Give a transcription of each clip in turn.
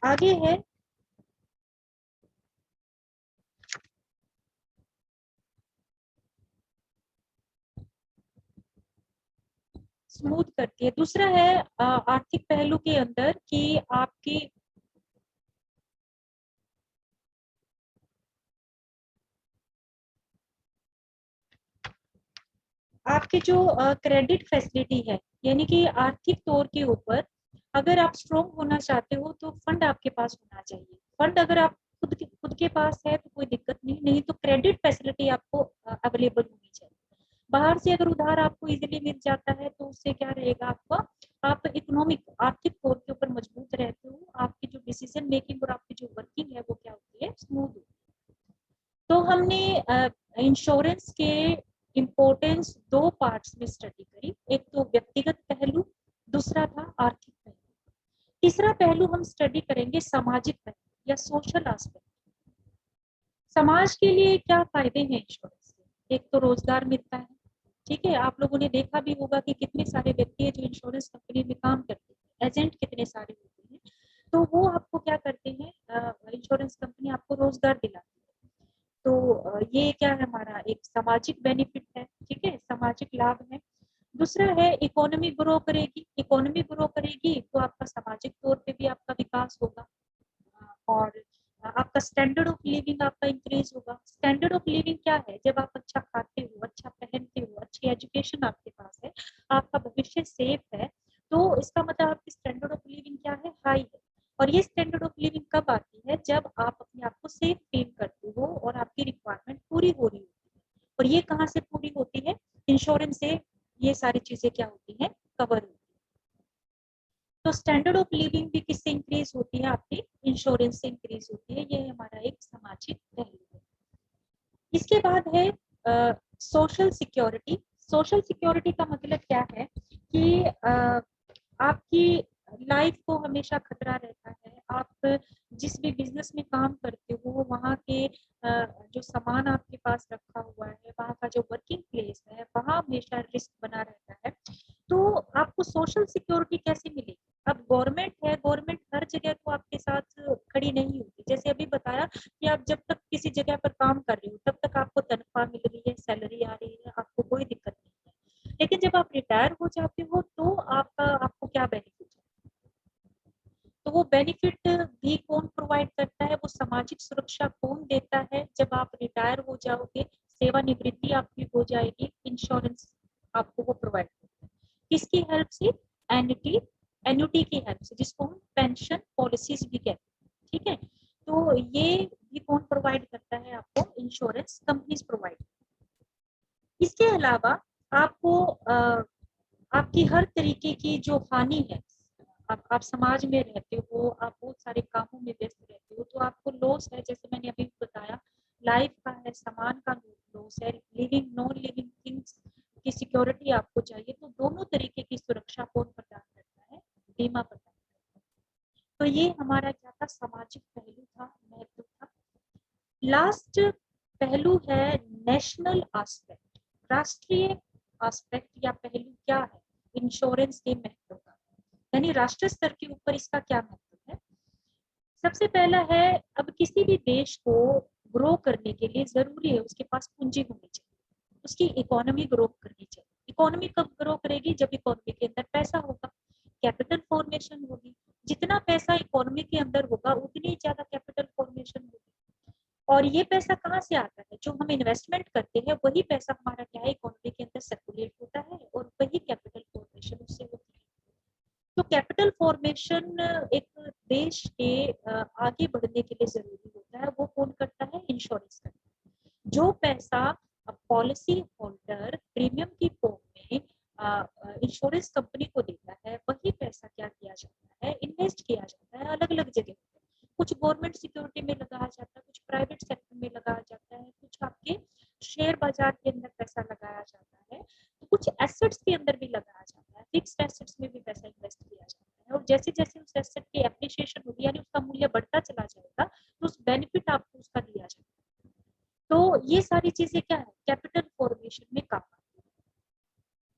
आगे है स्मूथ करती है। दूसरा है आर्थिक पहलू के अंदर कि आपके जो क्रेडिट फैसिलिटी है, यानी कि आर्थिक तौर के ऊपर अगर आप स्ट्रोंग होना चाहते हो तो फंड आपके पास होना चाहिए। फंड अगर आप खुद के पास है तो कोई दिक्कत नहीं, नहीं तो क्रेडिट फैसिलिटी आपको अवेलेबल होनी चाहिए। बाहर से अगर उधार आपको इजीली मिल जाता है तो उससे क्या रहेगा आपका, आप इकोनॉमिक आर्थिक तौर के ऊपर मजबूत रहते हो, आपकी जो डिसीजन मेकिंग और आपकी जो वर्किंग है वो क्या होती है, स्मूथ होती है। तो हमने इंश्योरेंस के इम्पोर्टेंस दो पार्ट्स में स्टडी करी, एक तो व्यक्तिगत पहलू, दूसरा था आर्थिक पहलू। तीसरा पहलू हम स्टडी करेंगे सामाजिक पहलू या सोशल एस्पेक्ट। समाज के लिए क्या फायदे हैं इंश्योरेंस के? एक तो रोजगार मिलता है, ठीक है। आप लोगों ने देखा भी होगा कि कितने सारे व्यक्ति है जो इंश्योरेंस कंपनी में काम करते हैं, एजेंट कितने सारे होते हैं। तो वो आपको क्या करते हैं, इंश्योरेंस कंपनी आपको रोजगार दिलाती है। तो ये क्या है, हमारा एक सामाजिक बेनिफिट है, ठीक है, सामाजिक लाभ है। दूसरा है इकोनॉमी ग्रो करेगी, इकोनॉमी ग्रो करेगी तो आपका सामाजिक तौर पे भी आपका विकास होगा। और आपका स्टैंडर्ड ऑफ लिविंग आपका इंक्रीज होगा। स्टैंडर्ड ऑफ लिविंग क्या है, जब आप अच्छा खाते हो, अच्छा पहनते हो, अच्छी एजुकेशन आपके पास है, आपका भविष्य सेफ है, तो इसका मतलब आपकी स्टैंडर्ड ऑफ लिविंग क्या है, हाई है। और ये स्टैंडर्ड ऑफ लिविंग कब आती है, जब आप अपने आप को सेफ फील करते हो और आपकी रिक्वायरमेंट पूरी हो रही होती है। और ये कहाँ से पूरी होती है, इंश्योरेंस से ये सारी चीजें क्या होती हैं, कवर होती है। तो स्टैंडर्ड ऑफ लिविंग भी किससे इंक्रीज होती है, आपकी इंश्योरेंस से इंक्रीज होती है। ये हमारा एक सामाजिक पहलू है। इसके बाद है सोशल सिक्योरिटी। सोशल सिक्योरिटी का मतलब क्या है कि आपकी लाइफ को हमेशा खतरा रहता है। आप जिस भी बिजनेस में काम करते हो वहाँ के जो सामान आपके पास रखा हुआ है, वहाँ का जो वर्किंग प्लेस है, वहाँ हमेशा रिस्क बना रहता है। तो आपको सोशल सिक्योरिटी कैसे मिलेगी? अब गवर्नमेंट है, गवर्नमेंट हर जगह तो आपके साथ खड़ी नहीं होती। जैसे अभी बताया कि आप जब तक किसी जगह पर काम कर रहे हो तब तक आपको तनख्वाह मिल रही है, सैलरी आ रही है, आपको कोई दिक्कत नहीं है। लेकिन जब आप रिटायर हो जाते हो तो आपको क्या बेनिफिट है? तो वो बेनिफिट भी कौन प्रोवाइड करता है, वो सामाजिक सुरक्षा कौन देता है? जब आप रिटायर हो जाओगे, सेवानिवृत्ति आपकी हो जाएगी, इंश्योरेंस आपको वो प्रोवाइड करता है। किसकी हेल्प से? एन्युटी, एन्युटी की हेल्प से, जिसको हम पेंशन पॉलिसीज भी कहते हैं, ठीक है। तो ये भी कौन प्रोवाइड करता है आपको? Insurance companies provide. इसके अलावा आपको आपकी हर तरीके की जो हानि है, आप समाज में रहते हो, आप बहुत सारे कामों में व्यस्त रहते हो, तो आपको लॉस है, जैसे मैंने अभी बताया, लाइफ का है, सामान का लॉस है, लिविंग नॉन लिविंग थिंग्स की सिक्योरिटी आपको चाहिए। तो दोनों तरीके की सुरक्षा कौन प्रदान करता है? बीमा प्रदान करता है। तो ये हमारा क्या था, सामाजिक पहलू था, महत्व था। लास्ट पहलू है नेशनल एस्पेक्ट, राष्ट्रीय एस्पेक्ट या पहलू क्या है इंश्योरेंस के महत्व का, यानी राष्ट्रीय स्तर के ऊपर इसका क्या महत्व है। सबसे पहला है, अब किसी भी देश को ग्रो करने के लिए जरूरी है उसके पास पूंजी होनी चाहिए, उसकी इकोनॉमी ग्रो करनी चाहिए। इकोनॉमी कब ग्रो करेगी? जब इकोनॉमी के अंदर पैसा होगा, कैपिटल फॉर्मेशन होगी। जितना पैसा इकोनॉमी के अंदर होगा उतनी ज्यादा कैपिटल फॉर्मेशन होगी। और ये पैसा कहाँ से आता है? जो हम इन्वेस्टमेंट करते हैं वही पैसा हमारा क्या है, इकोनॉमी के अंदर सर्कुलेट होता है और वही कैपिटल फॉर्मेशन उससे होती है। तो कैपिटल फॉर्मेशन एक देश के आगे बढ़ने के लिए जरूरी होता है, वो कौन करता है? इंश्योरेंस करता है। जो पैसा पॉलिसी होल्डर प्रीमियम की फॉर्म में इंश्योरेंस कंपनी को देता है, वही पैसा क्या किया जाता है, इन्वेस्ट किया जाता है अलग अलग जगह। कुछ गवर्नमेंट सिक्योरिटी में लगाया जाता है, कुछ प्राइवेट सेक्टर में लगाया जाता है, कुछ आपके शेयर बाजार के अंदर पैसा लगाया जाता है, तो कुछ एसेट्स के अंदर भी लगाया जाता है, फिक्स्ड एसेट्स में भी पैसा इन्वेस्ट किया जाता है। और जैसे जैसे उस एसेट की एप्रिसिएशन होगी, यानी उसका मूल्य बढ़ता चला जाएगा, तो उस बेनिफिट आपको उसका दिया जाएगा। तो ये सारी चीजें क्या है, कैपिटल फॉर्मेशन में काम आती है।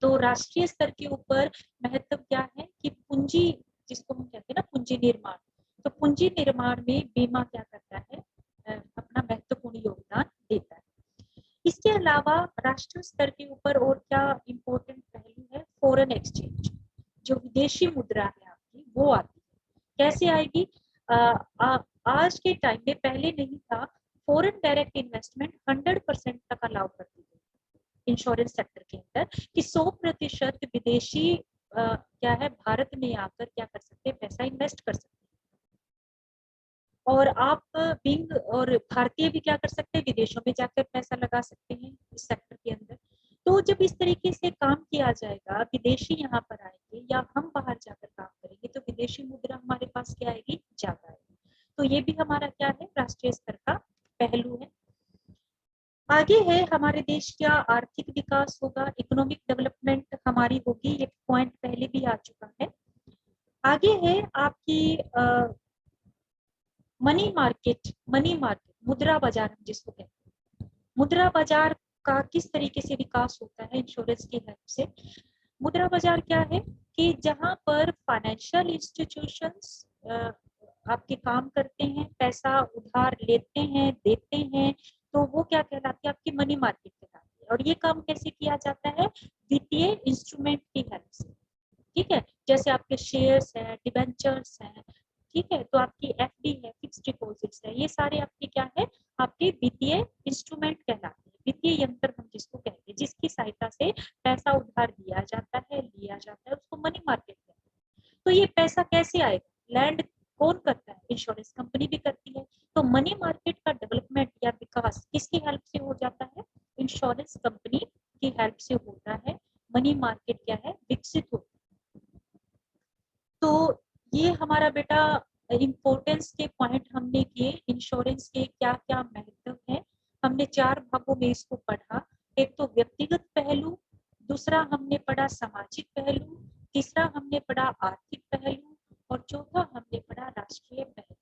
तो राष्ट्रीय स्तर के ऊपर महत्व क्या है कि पूंजी, जिसको हम कहते हैं ना पूंजी निर्माण, तो पूंजी पूंजी निर्माण में बीमा क्या करता है, अपना महत्वपूर्ण योगदान देता है। इसके अलावा राष्ट्रीय स्तर के ऊपर और क्या इम्पोर्टेंट पहलू है, फॉरेन एक्सचेंज, जो विदेशी मुद्रा है आपकी वो आती है। कैसे आएगी, आज के टाइम में पहले नहीं था, फॉरेन डायरेक्ट इन्वेस्टमेंट 100% तक अलाउ कर दी गई इंश्योरेंस सेक्टर के अंदर, कि 100% विदेशी क्या है भारत में आकर क्या कर सकते हैं, पैसा इन्वेस्ट कर सकते हैं। और आप बिंग और भारतीय भी क्या कर सकते हैं, विदेशों में जाकर पैसा लगा सकते हैं इस सेक्टर के अंदर। तो जब इस तरीके से काम किया जाएगा, विदेशी यहाँ पर आएंगे या हम बाहर जाकर काम करेंगे, तो विदेशी मुद्रा हमारे पास क्या आएगी, ज्यादा आएगी। तो ये भी हमारा क्या है, राष्ट्रीय स्तर का पहलू है। आगे है हमारे देश का आर्थिक विकास होगा, इकोनॉमिक डेवलपमेंट हमारी होगी, ये पॉइंट पहले भी आ चुका है। आगे है आपकी मनी मार्केट, मुद्रा बाजार हम जिसको कहते हैं। मुद्रा बाजार का किस तरीके से विकास होता है इंश्योरेंस की हेल्प से। मुद्रा बाजार क्या है कि जहां पर फाइनेंशियल इंस्टीट्यूशंस आपके काम करते हैं, पैसा उधार लेते हैं, देते हैं, तो वो क्या कहलाती है, आपकी मनी मार्केट कहलाती है। और ये काम कैसे किया जाता है, वित्तीय इंस्ट्रूमेंट की हेल्प से। ठीक है, जैसे आपके शेयर्स हैं, डिबेंचर्स हैं, ठीक है, तो आपकी एफडी है, फिक्स्ड डिपॉजिट्स है, ये सारे आपके क्या है, आपके वित्तीय इंस्ट्रूमेंट कहलाते हैं, वित्तीय यंत्र हम जिसको कहते हैं, जिसकी सहायता से पैसा उधार दिया जाता है, लिया जाता है, उसको मनी मार्केट कहते हैं। तो ये पैसा कैसे आएगा, लैंड कौन करता है, इंश्योरेंस कंपनी भी करती है। तो मनी मार्केट का डेवलपमेंट या विकास किसकी हेल्प से हो जाता है, इंश्योरेंस कंपनी की हेल्प से होता है। मनी मार्केट क्या है, विकसित होता है। तो ये हमारा बेटा इम्पोर्टेंस के पॉइंट हमने किए, इंश्योरेंस के क्या क्या महत्व है। हमने 4 भागों में इसको पढ़ा। एक तो व्यक्तिगत पहलू, दूसरा हमने पढ़ा सामाजिक पहलू, तीसरा हमने पढ़ा आर्थिक पहलू, और चौथा हमने पढ़ा राष्ट्रीय पहलू।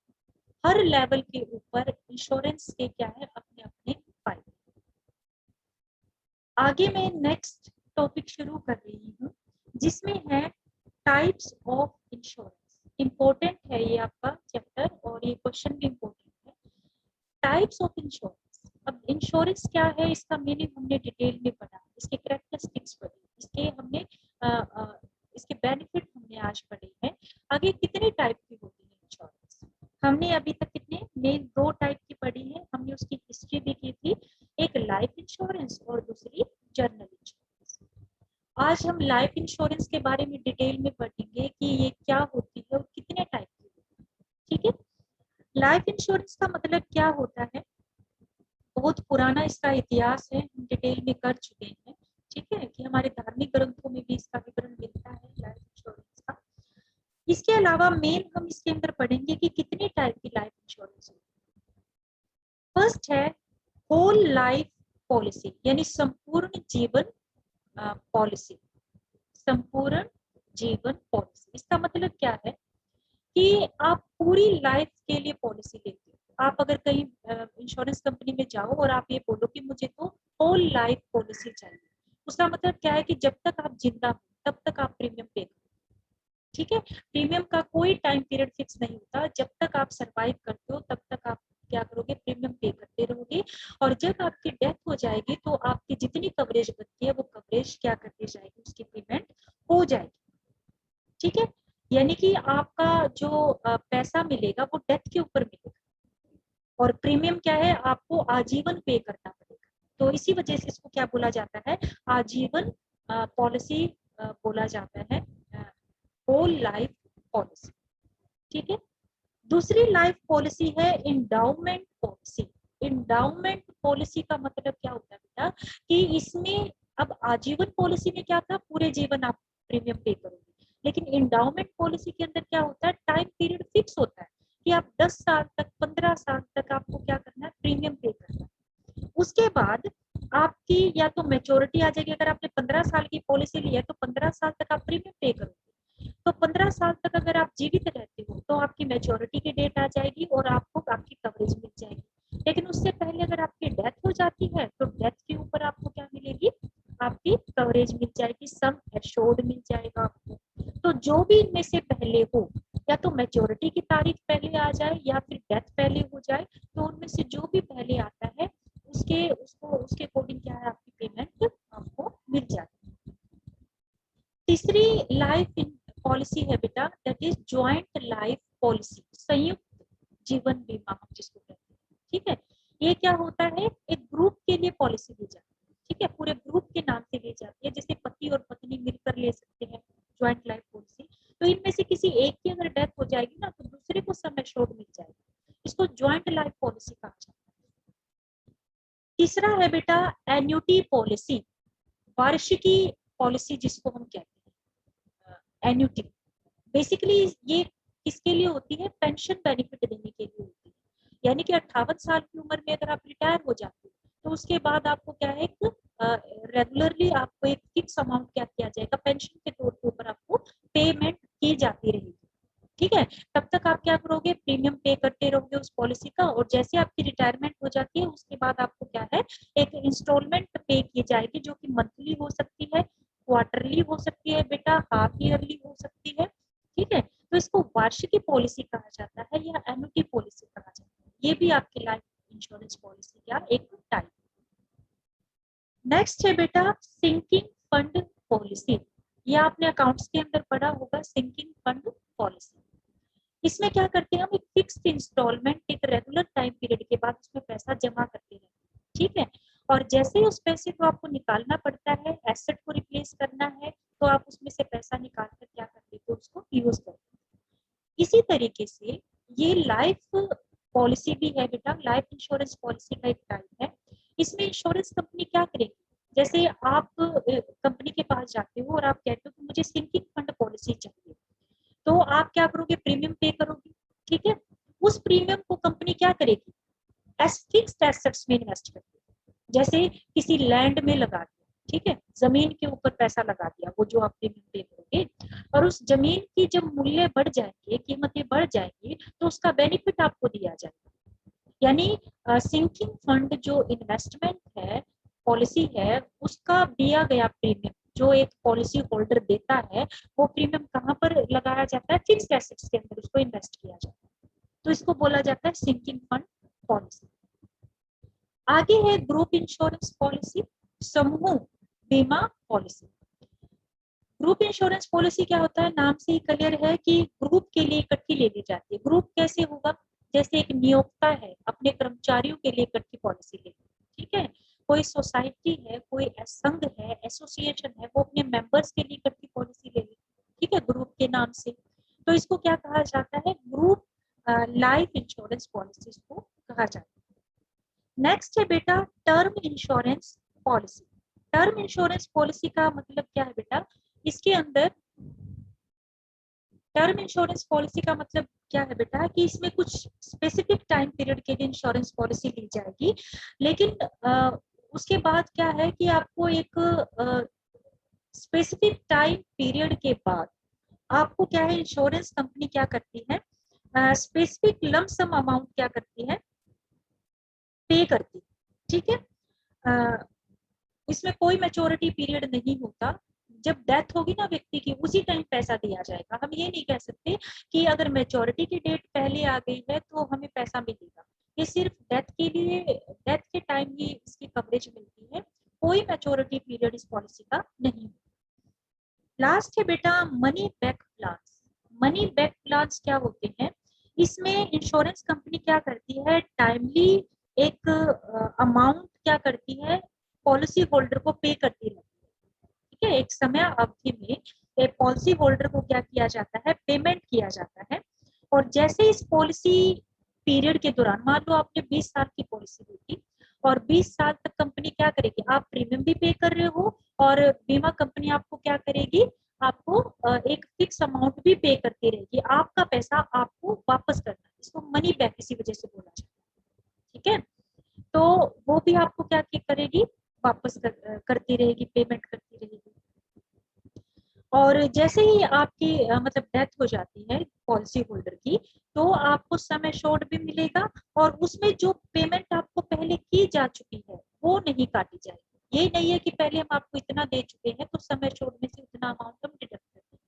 हर लेवल के ऊपर इंश्योरेंस के क्या है, अपने अपने फायदे। आगे मैं नेक्स्ट टॉपिक शुरू कर रही हूँ, जिसमें है टाइप्स ऑफ इंश्योरेंस। इंपॉर्टेंट है ये आपका चैप्टर, और ये क्वेश्चन भी इंपॉर्टेंट है। Types of insurance. अब इंश्योरेंस क्या है, इसका मीनिंग हमने डिटेल में पढ़ा, इसके कैरेक्टरिस्टिक्स पढ़ी, इसके हमने इसके बेनिफिट हमने आज पढ़े हैं। आगे कितने टाइप की होती है इंश्योरेंस, हमने अभी तक कितने मेन 2 टाइप की पढ़ी है, हमने उसकी हिस्ट्री भी की थी, एक लाइफ इंश्योरेंस और दूसरी जर्नल इंश्योरेंस। आज हम लाइफ इंश्योरेंस के बारे में डिटेल में पढ़ेंगे कि ये क्या होती है और कितने टाइप की होती है। ठीक है, लाइफ इंश्योरेंस का मतलब क्या होता है, बहुत पुराना इसका इतिहास है, हम डिटेल में कर चुके हैं। ठीक है, कि हमारे धार्मिक ग्रंथों में भी इसका विवरण मिलता है लाइफ इंश्योरेंस का। इसके अलावा मेन हम इसके अंदर पढ़ेंगे कि कितने टाइप की लाइफ इंश्योरेंस होती है। फर्स्ट है होल लाइफ पॉलिसी, यानी संपूर्ण जीवन पॉलिसी। संपूर्ण जीवन पॉलिसी, इसका मतलब क्या है कि आप पूरी लाइफ के लिए पॉलिसी लेते हो। आप अगर कहीं इंश्योरेंस कंपनी में जाओ और आप ये बोलो कि मुझे तो होल लाइफ पॉलिसी चाहिए, उसका मतलब क्या है कि जब तक आप जिंदा हो तब तक आप प्रीमियम पे करो। ठीक है, प्रीमियम का कोई टाइम पीरियड फिक्स नहीं होता, जब तक आप सरवाइव करते हो तब तक आप क्या करोगे, प्रीमियम पे करते रहोगे। और जब आपकी डेथ हो जाएगी तो आपकी जितनी कवरेज बनती है वो कवरेज क्या करती जाएगी, उसकी पेमेंट हो जाएगी। ठीक है, यानी कि आपका जो पैसा मिलेगा वो डेथ के ऊपर मिलेगा, और प्रीमियम क्या है, आपको आजीवन पे करना पड़ेगा। तो इसी वजह से इसको क्या बोला जाता है, आजीवन पॉलिसी बोला जाता है, होल लाइफ पॉलिसी। ठीक है, दूसरी लाइफ पॉलिसी है इंडाउमेंट पॉलिसी। इंडाउमेंट पॉलिसी का मतलब क्या होता है बेटा, कि इसमें अब आजीवन पॉलिसी में क्या था, पूरे जीवन आप प्रीमियम पे करोगे, लेकिन इंडाउमेंट पॉलिसी के अंदर क्या होता है, टाइम पीरियड फिक्स होता है कि आप 10 साल तक, 15 साल तक आपको क्या करना है, प्रीमियम पे करना है। उसके बाद आपकी या तो मेच्योरिटी आ जाएगी, अगर आपने 15 साल की पॉलिसी ली है तो 15 साल तक आप प्रीमियम पे करोगे। तो 15 साल तक अगर आप जीवित रहते हो तो आपकी मेच्योरिटी की डेट आ जाएगी और आपको आपकी कवरेज मिल जाएगी। लेकिन उससे पहले अगर आपकी डेथ हो जाती है तो डेथ के ऊपर आपको क्या मिलेगी, आपकी कवरेज मिल जाएगी, सम एश्योर्ड मिल जाएगा आपको। तो जो भी इनमें से पहले हो, या तो मैच्योरिटी की तारीख पहले आ जाए या फिर डेथ पहले हो जाए, तो उनमें से जो भी पहले आता है उसके अकॉर्डिंग क्या है आपकी पेमेंट आपको मिल जाती है। तीसरी लाइफ पॉलिसी है बेटा, that is joint life policy, संयुक्त जीवन बीमा हम जिसको कहते हैं। ठीक है, ये क्या होता है, एक ग्रुप के लिए पॉलिसी दी जाती है। ठीक है, पूरे ग्रुप के नाम से ली जाती है, जैसे पति और पत्नी मिलकर ले सकते हैं ज्वाइंट लाइफ पॉलिसी। तो इनमें से किसी एक की अगर डेथ हो जाएगी ना, तो दूसरे को सम एश्योर्ड मिल जाएगा। इसको ज्वाइंट लाइफ पॉलिसी कहा जाता है। तीसरा है बेटा एन्युटी पॉलिसी, वार्षिकी पॉलिसी जिसको हम कहते हैं एन्युटी। बेसिकली ये किसके लिए होती है, पेंशन बेनिफिट देने के लिए होती है। यानी कि 58 साल की उम्र में अगर आप रिटायर हो जाते हो, तो उसके बाद आपको क्या है, एक रेगुलरली आपको एक फिक्स अमाउंट क्या किया जाएगा, पेंशन के तौर के ऊपर आपको पेमेंट की जाती रहेगी। ठीक है, तब तक आप क्या करोगे, प्रीमियम पे करते रहोगे उस पॉलिसी का, और जैसे आपकी रिटायरमेंट हो जाती है उसके बाद आपको क्या है, एक इंस्टॉलमेंट पे की जाएगी, जो कि मंथली हो सकती है, क्वार्टरली हो सकती है बेटा, हाफ ईयरली हो सकती है। ठीक है, तो इसको वार्षिकी पॉलिसी कहा जाता है या एन्युटी पॉलिसी कहा जाता है। ये भी आपकी लाइफ इंश्योरेंस पॉलिसी का एक टाइप। नेक्स्ट है बेटा सिंकिंग फंड पॉलिसी। ये आपने अकाउंट्स के अंदर पढ़ा होगा, सिंकिंग फंड पॉलिसी। इसमें क्या करते हैं, हम एक फिक्स्ड इंस्टॉलमेंट एक रेगुलर टाइम पीरियड के बाद उसमें पैसा जमा करते हैं। ठीक है, और जैसे ही उस पैसे को आपको निकालना पड़ता है, एसेट को रिप्लेस करना है, तो आप उसमें से पैसा निकाल कर क्या कर देते हो, उसको यूज करते हैं। इसी तरीके से ये लाइफ पॉलिसी भी है बेटा, लाइफ इंश्योरेंस पॉलिसी का एक टाइप है। इसमें इंश्योरेंस कंपनी क्या करेगी, जैसे आप कंपनी के पास जाते हो और आप कहते हो कि मुझे सिंकिंग फंड पॉलिसी चाहिए, तो आप क्या करोगे, प्रीमियम पे करोगे। ठीक है, उस प्रीमियम को कंपनी क्या करेगी, फिक्स्ड एसेट्स में इन्वेस्ट करती है। जैसे किसी लैंड में लगा दिया, ठीक है, जमीन के ऊपर पैसा लगा दिया, वो जो आप प्रीमियम पे करोगे, और उस जमीन की जब मूल्य बढ़ जाएंगे, कीमतें बढ़ जाएंगी, तो उसका बेनिफिट आपको दिया जाएगा। यानी सिंकिंग फंड जो इन्वेस्टमेंट है, पॉलिसी है, उसका दिया गया प्रीमियम जो एक पॉलिसी होल्डर देता है, वो प्रीमियम कहाँ पर लगाया जाता है, फिक्स्ड एसेट्स के अंदर उसको इन्वेस्ट किया जाता है। तो इसको बोला जाता है सिंकिंग फंड पॉलिसी। आगे है ग्रुप इंश्योरेंस पॉलिसी, समूह बीमा पॉलिसी। ग्रुप इंश्योरेंस पॉलिसी क्या होता है, नाम से ही क्लियर है कि ग्रुप के लिए इकट्ठी ले ली जाती है। ग्रुप कैसे होगा, जैसे एक नियोक्ता है अपने कर्मचारियों के लिए इकट्ठी पॉलिसी ले, ठीक है, कोई सोसाइटी है, कोई संघ है, एसोसिएशन है, वो अपने मेंबर्स के लिए इकट्ठी पॉलिसी ले ली, ठीक है, ग्रुप के नाम से। तो इसको क्या कहा जाता है, ग्रुप लाइफ इंश्योरेंस पॉलिसी को कहा जाता है। नेक्स्ट है बेटा term insurance policy. Term insurance policy का मतलब क्या है बेटा, इसके अंदर टर्म इंश्योरेंस पॉलिसी का मतलब क्या है बेटा, कि इसमें कुछ स्पेसिफिक टाइम पीरियड के लिए इंश्योरेंस पॉलिसी ली जाएगी, लेकिन उसके बाद क्या है कि आपको एक स्पेसिफिक टाइम पीरियड के बाद आपको क्या है, इंश्योरेंस कंपनी क्या करती है, स्पेसिफिक लम सम अमाउंट क्या करती है, पे करती है। ठीक है, इसमें कोई मैच्योरिटी पीरियड नहीं होता। जब डेथ होगी ना व्यक्ति की, उसी टाइम पैसा दिया जाएगा। हम ये नहीं कह सकते कि अगर मैच्योरिटी की डेट पहले आ गई है तो हमें पैसा मिलेगा। ये सिर्फ डेथ के लिए, डेथ के टाइम ही इसकी कवरेज मिलती है, कोई मैच्योरिटी पीरियड इस पॉलिसी का नहीं। लास्ट है बेटा money back plans. Money back plans क्या होते हैं, इसमें इंश्योरेंस कंपनी क्या करती है, टाइमली एक अमाउंट क्या करती है, पॉलिसी होल्डर को पे करती रहती है। ठीक है, एक समय अवधि में एक पॉलिसी होल्डर को क्या किया जाता है, पेमेंट किया जाता है। और जैसे इस पॉलिसी पीरियड के दौरान, मान लो आपने 20 साल की पॉलिसी ली थी, और 20 साल तक कंपनी क्या करेगी, आप प्रीमियम भी पे कर रहे हो और बीमा कंपनी आपको क्या करेगी, आपको एक फिक्स अमाउंट भी पे करती रहेगी, आपका पैसा आपको वापस करना है। इसको मनी बैक इसी वजह से बोला जाता है। ठीक है, तो वो भी आपको क्या करेगी, वापस करती रहेगी, पेमेंट करती रहेगी। और जैसे ही आपकी मतलब डेथ हो जाती है पॉलिसी होल्डर की, तो आपको सम एश्योर्ड भी मिलेगा, और उसमें जो पेमेंट आपको पहले की जा चुकी है वो नहीं काटी जाएगी। ये नहीं है कि पहले हम आपको इतना दे चुके हैं तो सम एश्योर्ड में से उतना अमाउंट हम डिडक्ट करते हैं,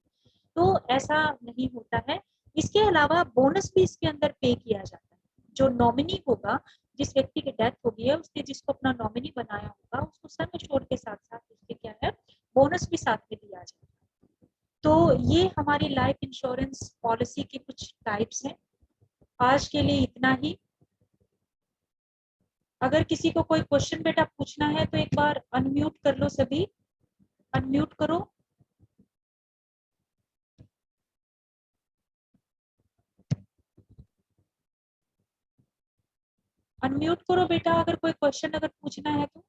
तो ऐसा नहीं होता है। इसके अलावा बोनस भी इसके अंदर पे किया जाता है। जो नॉमिनी होगा, जिस व्यक्ति की डेथ होगी है, उसने जिसको अपना नॉमिनी बनाया होगा, उसको सम एश्योर्ड के साथ साथ उसके क्या है, बोनस भी साथ में दिया जाएगा। तो ये हमारी लाइफ इंश्योरेंस पॉलिसी के कुछ टाइप्स हैं। आज के लिए इतना ही। अगर किसी को कोई क्वेश्चन बेटा पूछना है तो एक बार अनम्यूट कर लो, सभी अनम्यूट करो। अनम्यूट करो बेटा, अगर कोई क्वेश्चन अगर पूछना है तो।